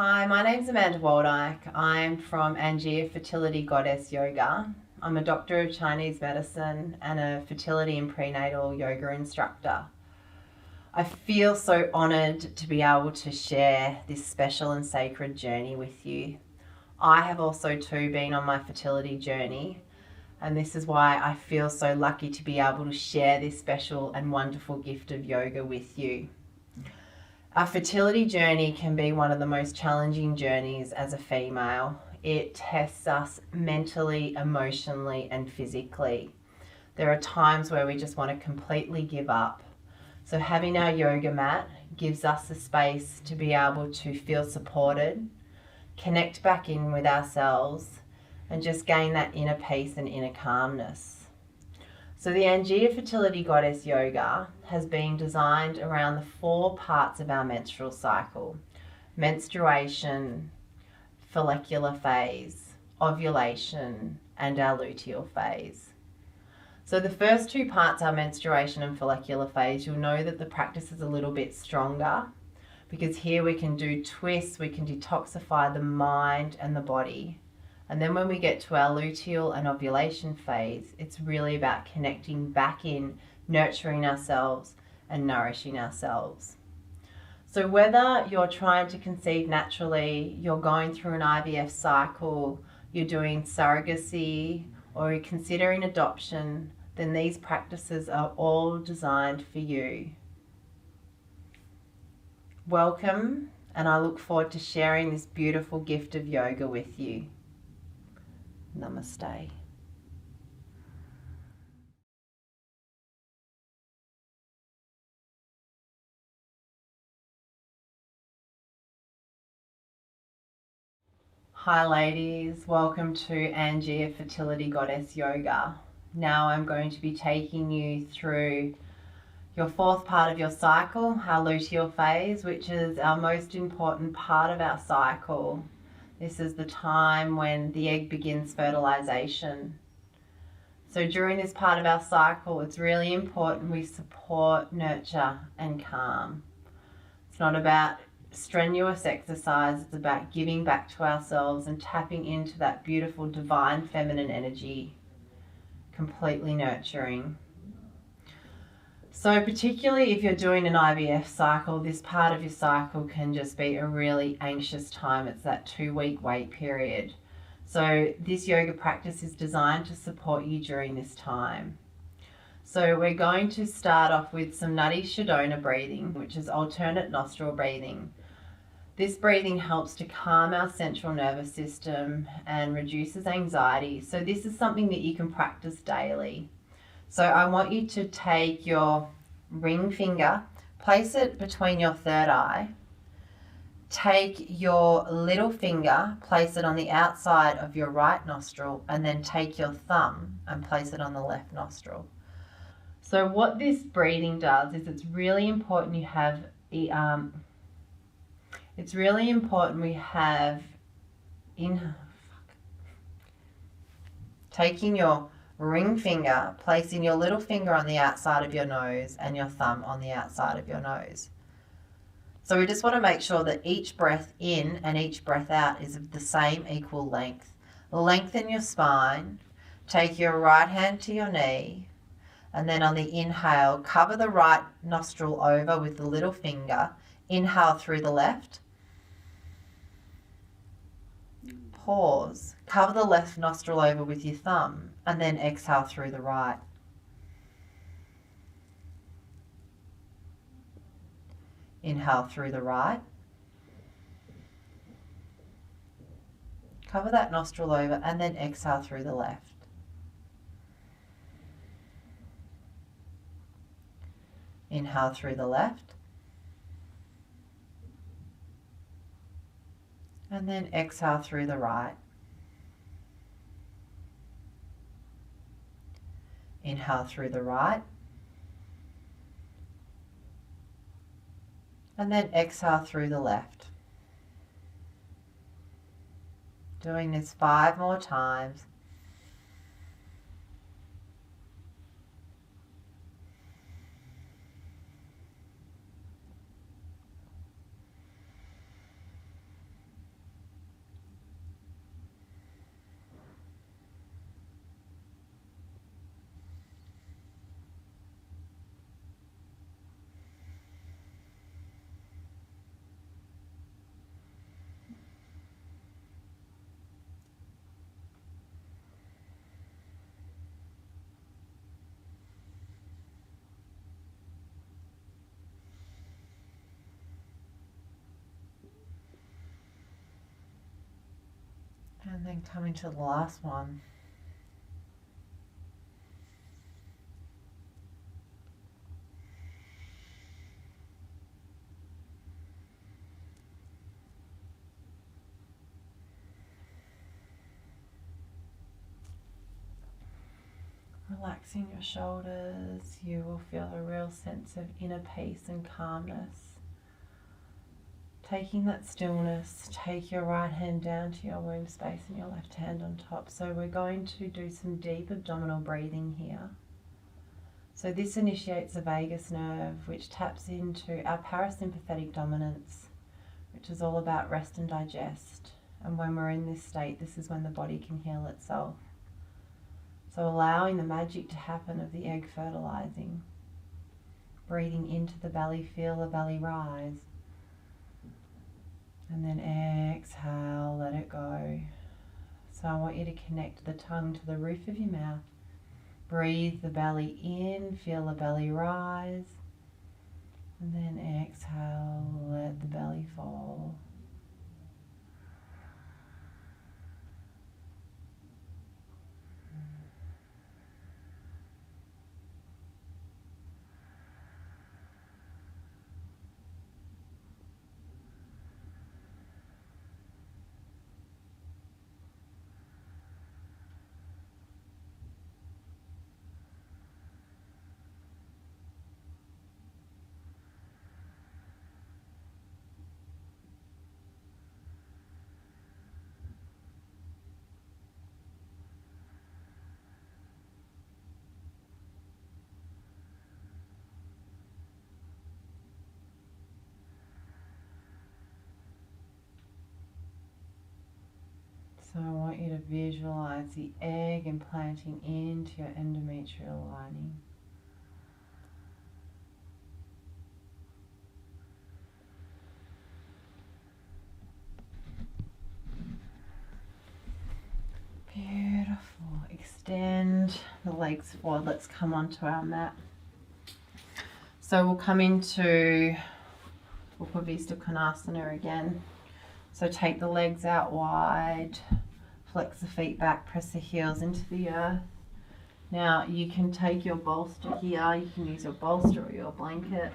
Hi, my name's Amanda Waaldyk. I'm from Angia Fertility Goddess Yoga. I'm a doctor of Chinese medicine and a fertility and prenatal yoga instructor. I feel so honoured to be able to share this special and sacred journey with you. I have also too been on my fertility journey, and this is why I feel so lucky to be able to share this special and wonderful gift of yoga with you. Our fertility journey can be one of the most challenging journeys as a female. It tests us mentally, emotionally, and physically. There are times where we just want to completely give up. So having our yoga mat gives us the space to be able to feel supported, connect back in with ourselves, and just gain that inner peace and inner calmness. So the Angia Fertility Goddess Yoga has been designed around the 4 parts of our menstrual cycle: menstruation, follicular phase, ovulation, and our luteal phase. So the first 2 parts, our menstruation and follicular phase, you'll know that the practice is a little bit stronger because here we can do twists, we can detoxify the mind and the body. And then when we get to our luteal and ovulation phase, it's really about connecting back in, nurturing ourselves and nourishing ourselves. So whether you're trying to conceive naturally, you're going through an IVF cycle, you're doing surrogacy, or you're considering adoption, then these practices are all designed for you. Welcome, and I look forward to sharing this beautiful gift of yoga with you. Namaste. Hi ladies, welcome to Angia Fertility Goddess Yoga. Now I'm going to be taking you through your 4th part of your cycle, our luteal phase, which is our most important part of our cycle. This is the time when the egg begins fertilization. So during this part of our cycle, it's really important we support, nurture, and calm. It's not about strenuous exercise, it's about giving back to ourselves and tapping into that beautiful divine feminine energy, completely nurturing. So particularly if you're doing an IVF cycle, this part of your cycle can just be a really anxious time. It's that 2-week wait period. So this yoga practice is designed to support you during this time. So we're going to start off with some Nadi Shodhana breathing, which is alternate nostril breathing. This breathing helps to calm our central nervous system and reduces anxiety. So this is something that you can practice daily. So I want you to take your ring finger, place it between your 3rd eye, take your little finger, place it on the outside of your right nostril, and then take your thumb and place it on the left nostril. So what this breathing does is it's really important we have taking your ring finger, placing your little finger on the outside of your nose and your thumb on the outside of your nose. So we just want to make sure that each breath in and each breath out is of the same equal length. Lengthen your spine, take your right hand to your knee, and then on the inhale, cover the right nostril over with the little finger. Inhale through the left. Pause. Cover the left nostril over with your thumb, and then exhale through the right. Inhale through the right. Cover that nostril over, and then exhale through the left. Inhale through the left. And then exhale through the right. Inhale through the right. And then exhale through the left. Doing this 5 more times. And then coming to the last one. Relaxing your shoulders, you will feel a real sense of inner peace and calmness. Taking that stillness, take your right hand down to your womb space and your left hand on top. So we're going to do some deep abdominal breathing here. So this initiates the vagus nerve, which taps into our parasympathetic dominance, which is all about rest and digest. And when we're in this state, this is when the body can heal itself. So allowing the magic to happen of the egg fertilizing. Breathing into the belly, feel the belly rise. And then exhale, let it go. So I want you to connect the tongue to the roof of your mouth. Breathe the belly in, feel the belly rise. And then exhale, let the belly fall. So I want you to visualize the egg implanting into your endometrial lining. Beautiful. Extend the legs forward. Let's come onto our mat. So we'll come into Upavista Konasana again. So take the legs out wide, flex the feet back, press the heels into the earth. Now you can take your bolster here, you can use your bolster or your blanket.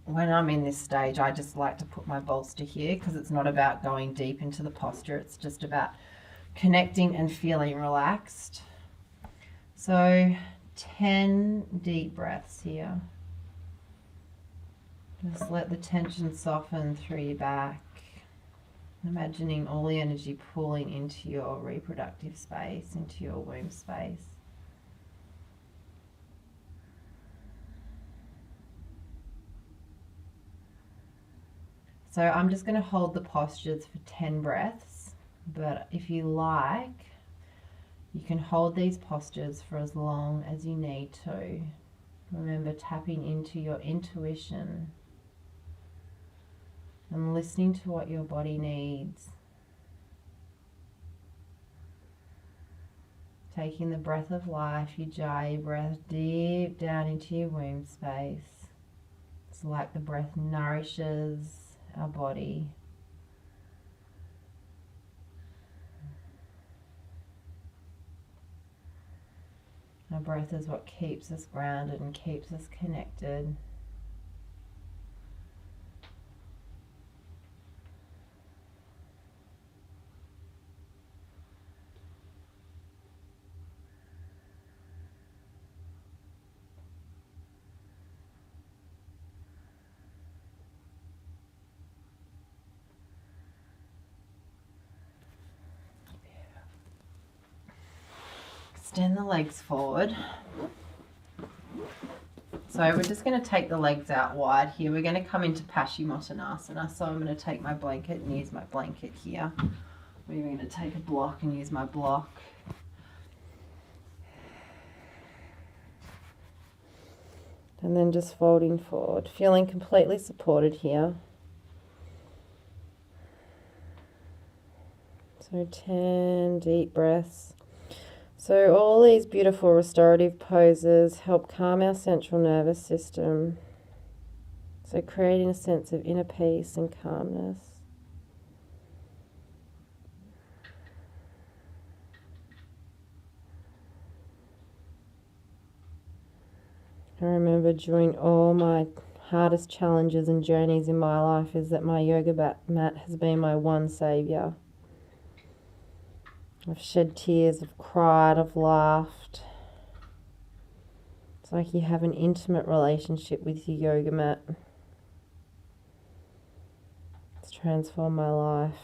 When I'm in this stage, I just like to put my bolster here because it's not about going deep into the posture, it's just about connecting and feeling relaxed. So 10 deep breaths here. Just let the tension soften through your back. Imagining all the energy pulling into your reproductive space, into your womb space. So I'm just going to hold the postures for 10 breaths, but if you like, you can hold these postures for as long as you need to. Remember, tapping into your intuition and listening to what your body needs. Taking the breath of life, Ujjayi breath deep down into your womb space. It's like the breath nourishes our body. Our breath is what keeps us grounded and keeps us connected. Extend the legs forward. So we're just going to take the legs out wide here. We're going to come into Paschimottanasana. So I'm going to take my blanket and use my blanket here. We're going to take a block and use my block. And then just folding forward, feeling completely supported here. So 10 deep breaths. So all these beautiful restorative poses help calm our central nervous system. So creating a sense of inner peace and calmness. I remember during all my hardest challenges and journeys in my life is that my yoga mat has been my one saviour. I've shed tears, I've cried, I've laughed. It's like you have an intimate relationship with your yoga mat. It's transformed my life.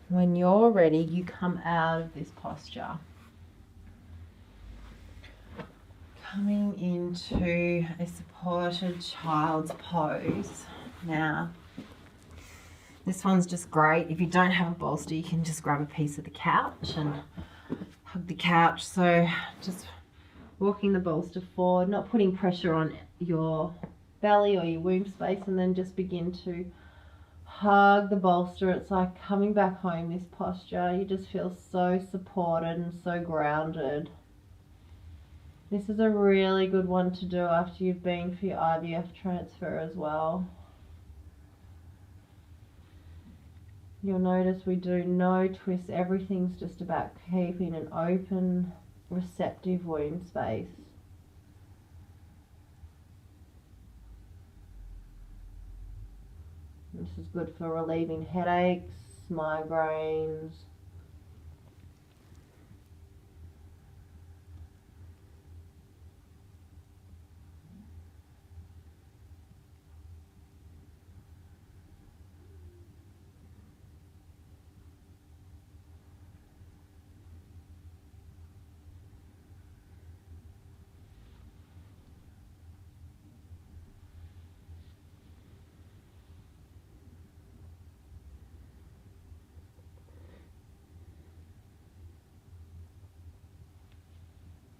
When you're ready, you come out of this posture. Coming into a supported child's pose. Now, this one's just great. If you don't have a bolster, you can just grab a piece of the couch and hug the couch. So just walking the bolster forward, not putting pressure on your belly or your womb space, and then just begin to hug the bolster. It's like coming back home, this posture. You just feel so supported and so grounded. This is a really good one to do after you've been for your IVF transfer as well. You'll notice we do no twists. Everything's just about keeping an open, receptive womb space. This is good for relieving headaches, migraines.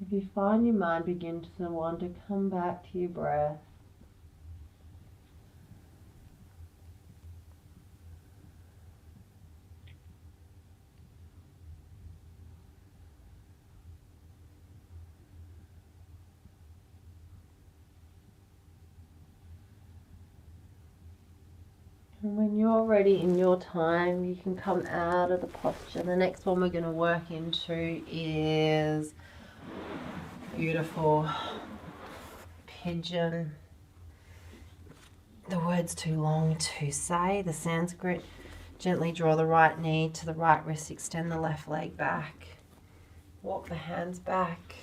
If you find your mind begin to wander, come back to your breath. And when you're ready in your time, you can come out of the posture. The next one we're going to work into is beautiful pigeon. The word's too long to say. The Sanskrit. Gently draw the right knee to the right wrist. Extend the left leg back. Walk the hands back.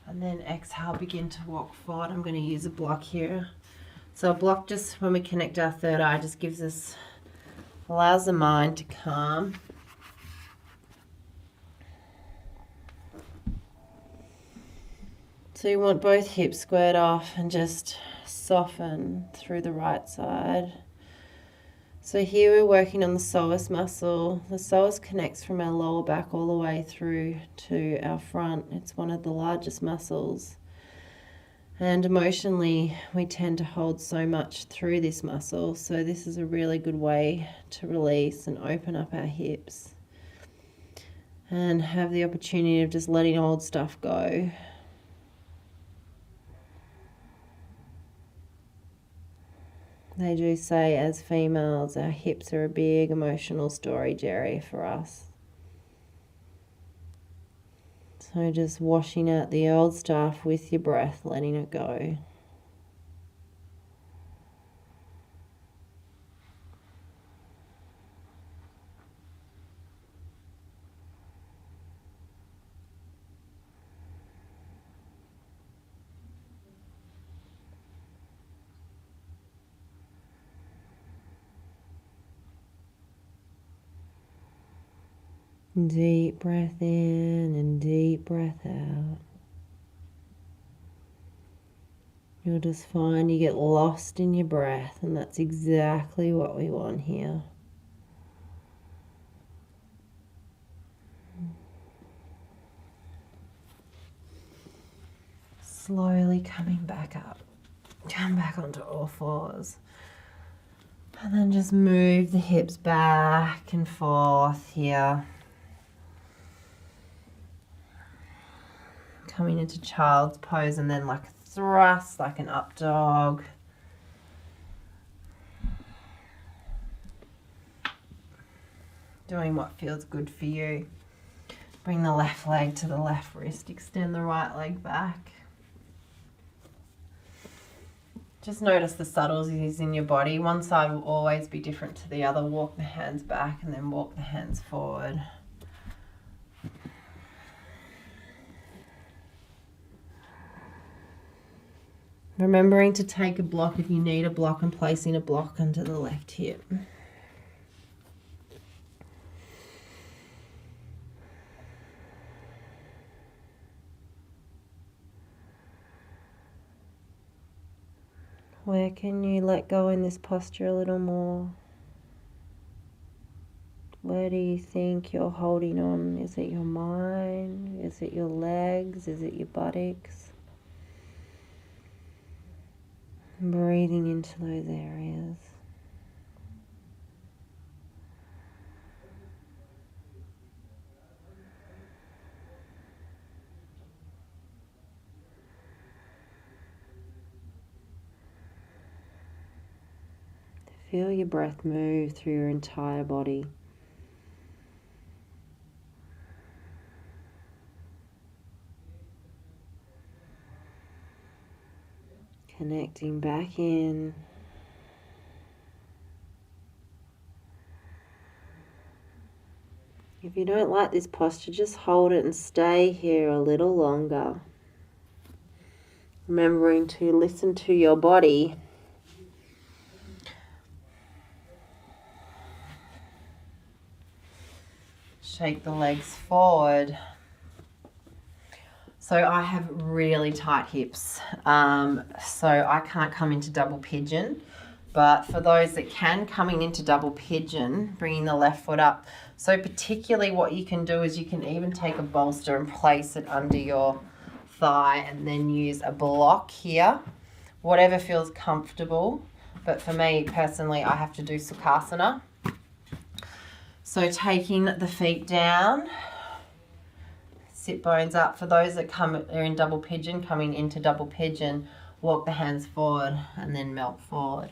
And then exhale, begin to walk forward. I'm going to use a block here. So a block, just when we connect our third eye, just gives us, allows the mind to calm. So you want both hips squared off and just soften through the right side. So here we're working on the psoas muscle. The psoas connects from our lower back all the way through to our front. It's one of the largest muscles. And emotionally, we tend to hold so much through this muscle. So this is a really good way to release and open up our hips and have the opportunity of just letting old stuff go. They do say, as females, our hips are a big emotional storage area for us. So just washing out the old stuff with your breath, letting it go. Deep breath in and deep breath out. You'll just find you get lost in your breath, and that's exactly what we want here. Slowly coming back up. Come back onto all fours. And then just move the hips back and forth here. Coming into child's pose and then like a thrust, like an up dog. Doing what feels good for you. Bring the left leg to the left wrist, extend the right leg back. Just notice the subtleties in your body. One side will always be different to the other. Walk the hands back and then walk the hands forward. Remembering to take a block if you need a block and placing a block under the left hip. Where can you let go in this posture a little more? Where do you think you're holding on? Is it your mind? Is it your legs? Is it your buttocks? Breathing into those areas. Feel your breath move through your entire body. Connecting back in. If you don't like this posture, just hold it and stay here a little longer. Remembering to listen to your body. Shake the legs forward. So I have really tight hips, so I can't come into double pigeon. But for those that can, coming into double pigeon, bringing the left foot up. So particularly what you can do is you can even take a bolster and place it under your thigh and then use a block here, whatever feels comfortable. But for me personally, I have to do Sukhasana. So taking the feet down, sit bones up. For those that are in double pigeon, coming into double pigeon, walk the hands forward and then melt forward.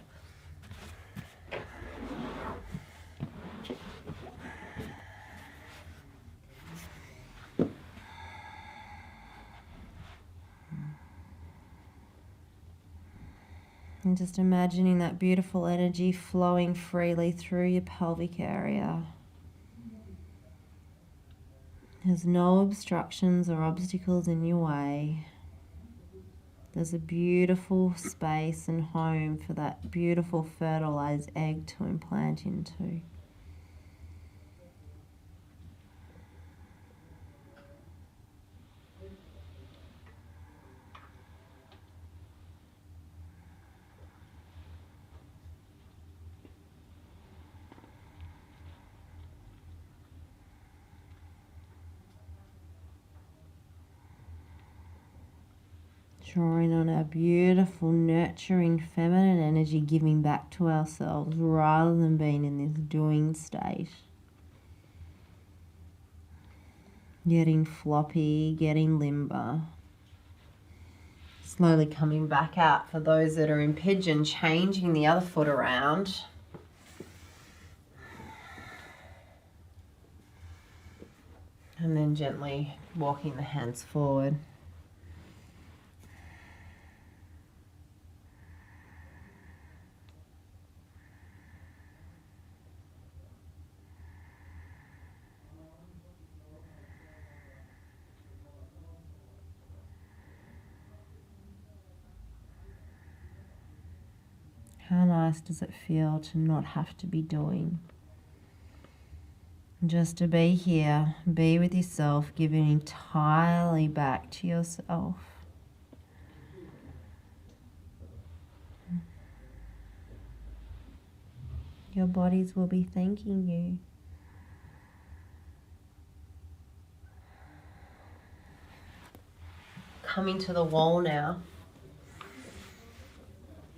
And just imagining that beautiful energy flowing freely through your pelvic area. There's no obstructions or obstacles in your way. There's a beautiful space and home for that beautiful fertilized egg to implant into. Drawing on our beautiful, nurturing, feminine energy, giving back to ourselves rather than being in this doing state. Getting floppy, getting limber. Slowly coming back out. For those that are in pigeon, changing the other foot around. And then gently walking the hands forward. How nice does it feel to not have to be doing? Just to be here, be with yourself, give it entirely back to yourself. Your bodies will be thanking you. Coming to the wall now.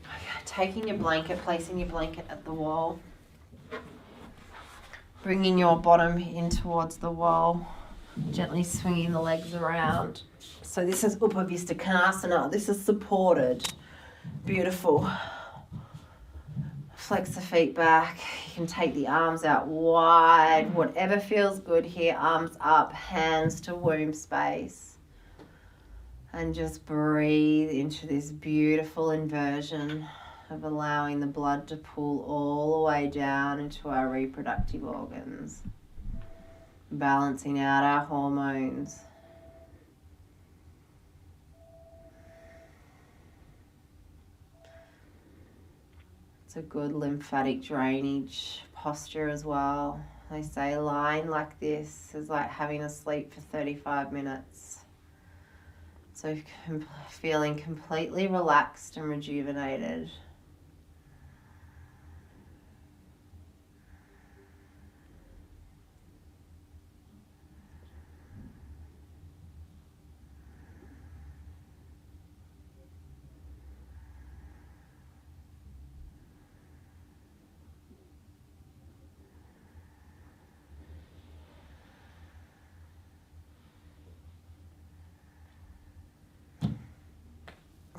Okay, taking your blanket, placing your blanket at the wall. Bringing your bottom in towards the wall. Gently swinging the legs around. So this is Upper Vista Konasana. This is supported. Beautiful. Flex the feet back. You can take the arms out wide. Whatever feels good here. Arms up, hands to womb space. And just breathe into this beautiful inversion of allowing the blood to pool all the way down into our reproductive organs. Balancing out our hormones. It's a good lymphatic drainage posture as well. They say lying like this is like having a sleep for 35 minutes. So feeling completely relaxed and rejuvenated.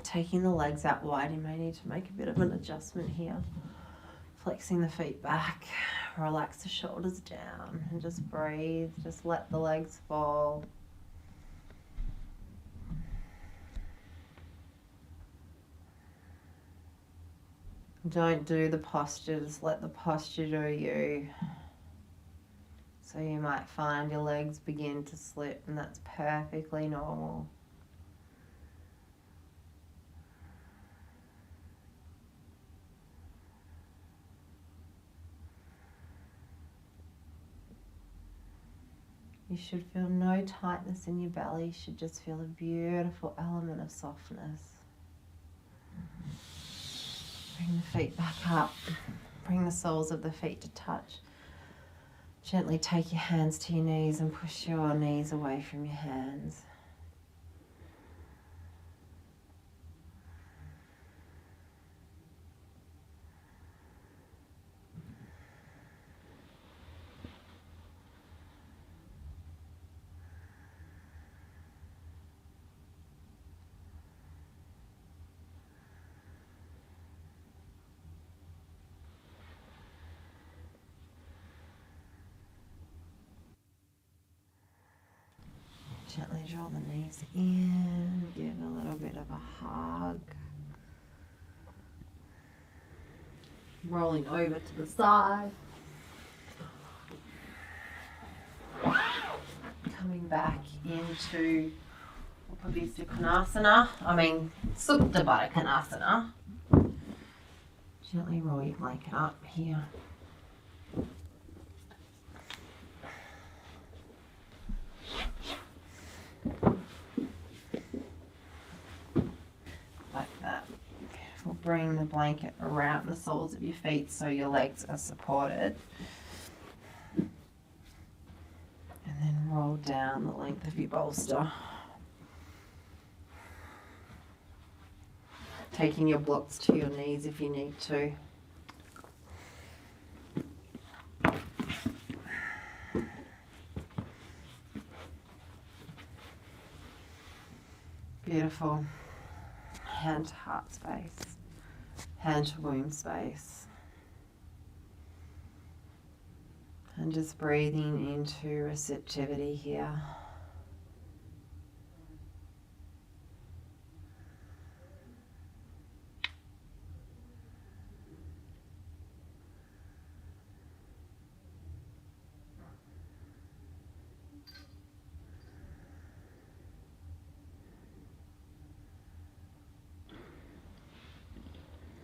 Taking the legs out wide, you may need to make a bit of an adjustment here. Flexing the feet back, relax the shoulders down and just breathe, just let the legs fall. Don't do the posture, just let the posture do you. So you might find your legs begin to slip, and that's perfectly normal. You should feel no tightness in your belly. You should just feel a beautiful element of softness. Bring the feet back up. Bring the soles of the feet to touch. Gently take your hands to your knees and push your knees away from your hands. Gently draw the knees in, give a little bit of a hug. Rolling over to the side. Coming back into Upper Vista Konasana, Supta Baddha Konasana. Gently roll your blanket up here. Like that. We'll bring the blanket around the soles of your feet so your legs are supported. And then roll down the length of your bolster. Taking your blocks to your knees if you need to. Beautiful. Hand to heart space. Hand to womb space. And just breathing into receptivity here.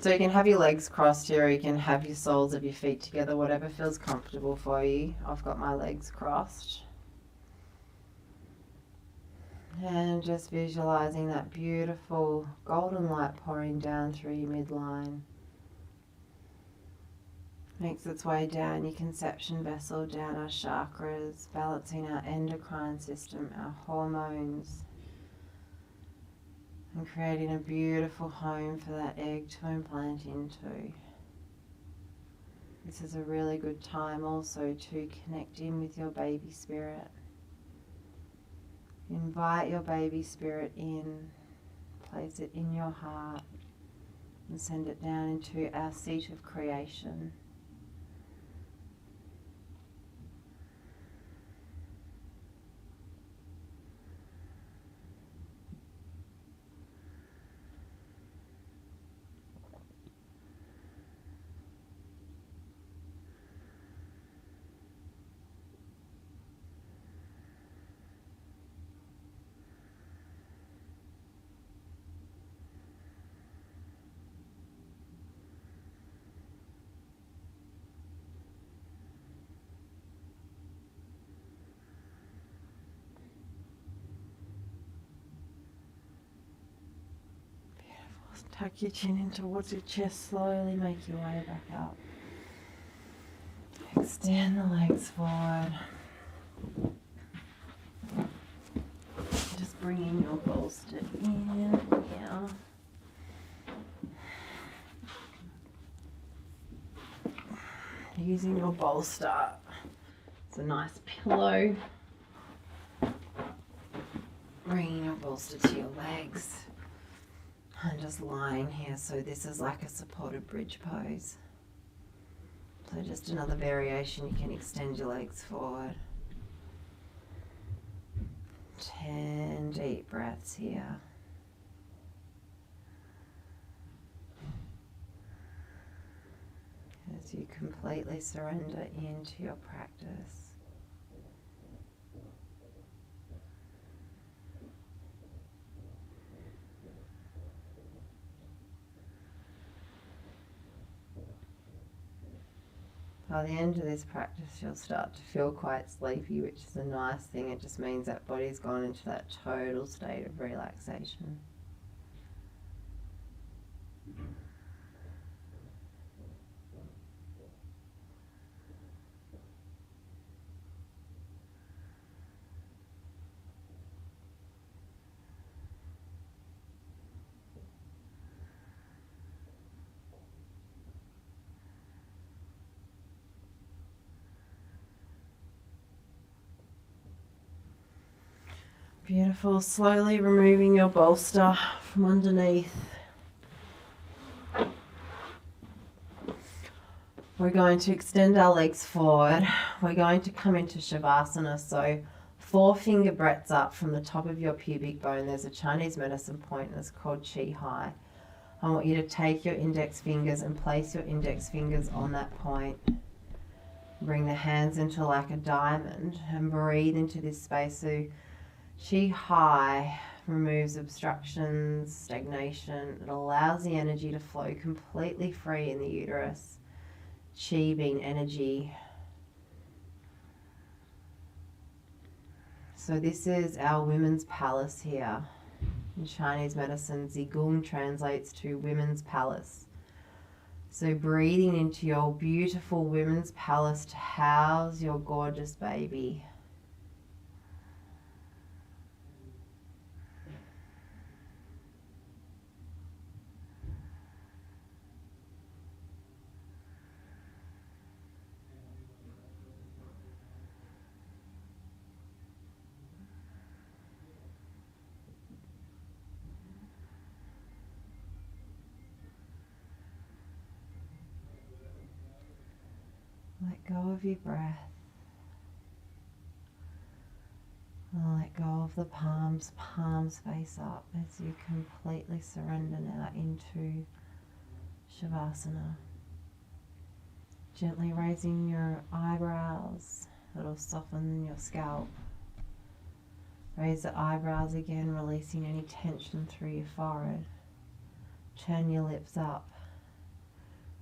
So you can have your legs crossed here, or you can have your soles of your feet together, whatever feels comfortable for you. I've got my legs crossed. And just visualizing that beautiful golden light pouring down through your midline. Makes its way down your conception vessel, down our chakras, balancing our endocrine system, our hormones, and creating a beautiful home for that egg to implant into. This is a really good time also to connect in with your baby spirit. Invite your baby spirit in, place it in your heart, and send it down into our seat of creation. Tuck your chin in towards your chest, slowly make your way back up. Extend the legs forward. Just bringing your bolster in here. Using your bolster. It's a nice pillow. Bringing your bolster to your legs. And just lying here, so this is like a supported bridge pose. So just another variation, you can extend your legs forward. 10 deep breaths here. As you completely surrender into your practice. By the end of this practice, you'll start to feel quite sleepy, which is a nice thing. It just means that body's gone into that total state of relaxation. Beautiful. Slowly removing your bolster from underneath. We're going to extend our legs forward. We're going to come into Shavasana. So 4 finger breadths up from the top of your pubic bone. There's a Chinese medicine point and it's called Qi Hai. I want you to take your index fingers and place your index fingers on that point. Bring the hands into like a diamond and breathe into this space. So Qi Hai removes obstructions, stagnation. It allows the energy to flow completely free in the uterus. Qi being energy. So this is our women's palace here. In Chinese medicine, Zigong translates to women's palace. So breathing into your beautiful women's palace to house your gorgeous baby. Let go of your breath. And let go of the palms face up as you completely surrender now into Shavasana. Gently raising your eyebrows, that'll soften your scalp. Raise the eyebrows again, releasing any tension through your forehead. Turn your lips up.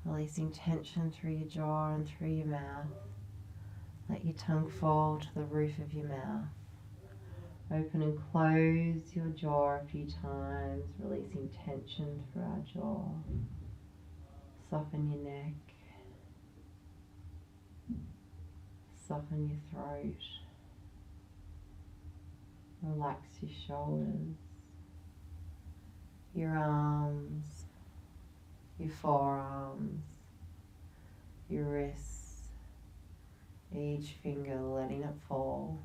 Releasing tension through your jaw and through your mouth. Let your tongue fall to the roof of your mouth. Open and close your jaw a few times, releasing tension through our jaw. Soften your neck. Soften your throat. Relax your shoulders, your arms, your forearms, your wrists, each finger letting it fall.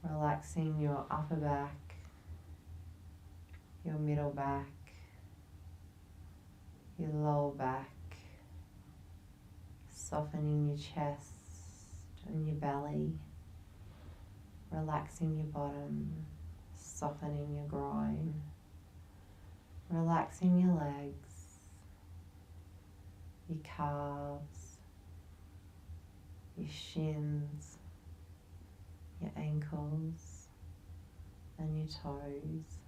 Relaxing your upper back, your middle back, your lower back, softening your chest and your belly, relaxing your bottom, softening your groin, relaxing your legs, your calves, your shins, your ankles and your toes,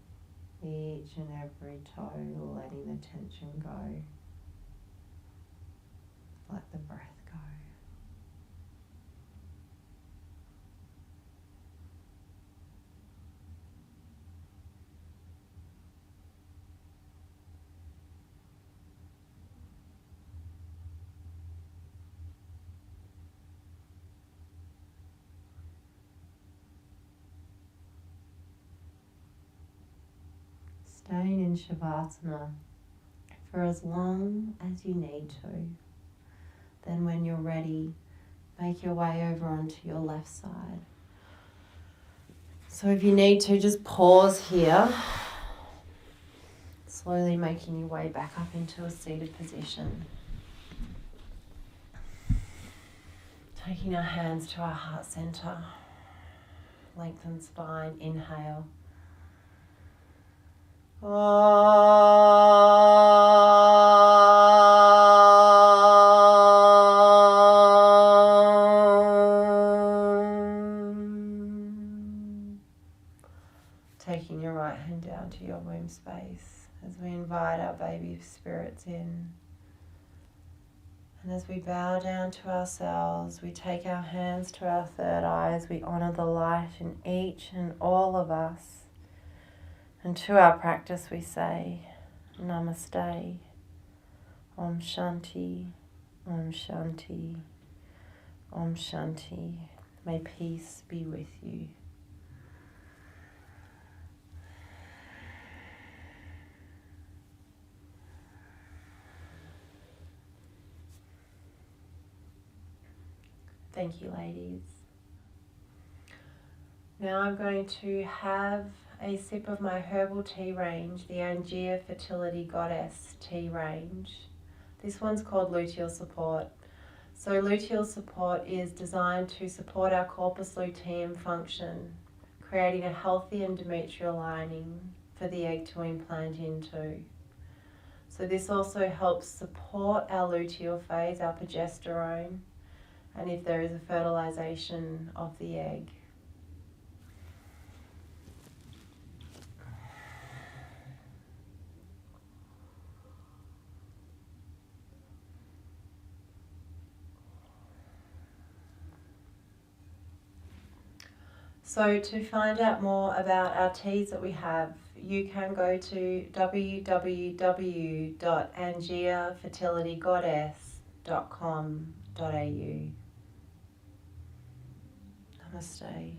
each and every toe letting the tension go. Let the breath go. Staying in Shavasana for as long as you need to. Then when you're ready, make your way over onto your left side. So if you need to, just pause here, slowly making your way back up into a seated position. Taking our hands to our heart center, lengthen spine, inhale. Taking your right hand down to your womb space as we invite our baby spirits in. And as we bow down to ourselves, we take our hands to our third eye as we honor the light in each and all of us. And to our practice we say, Namaste, Om Shanti, Om Shanti, Om Shanti. May peace be with you. Thank you, ladies. Now I'm going to have a sip of my herbal tea range, the Angea Fertility Goddess tea range. This one's called Luteal Support. So luteal support is designed to support our corpus luteum function, creating a healthy endometrial lining for the egg to implant into. So this also helps support our luteal phase, our progesterone, and if there is a fertilization of the egg. So to find out more about our teas that we have, you can go to www.angeafertilitygoddess.com.au. Namaste.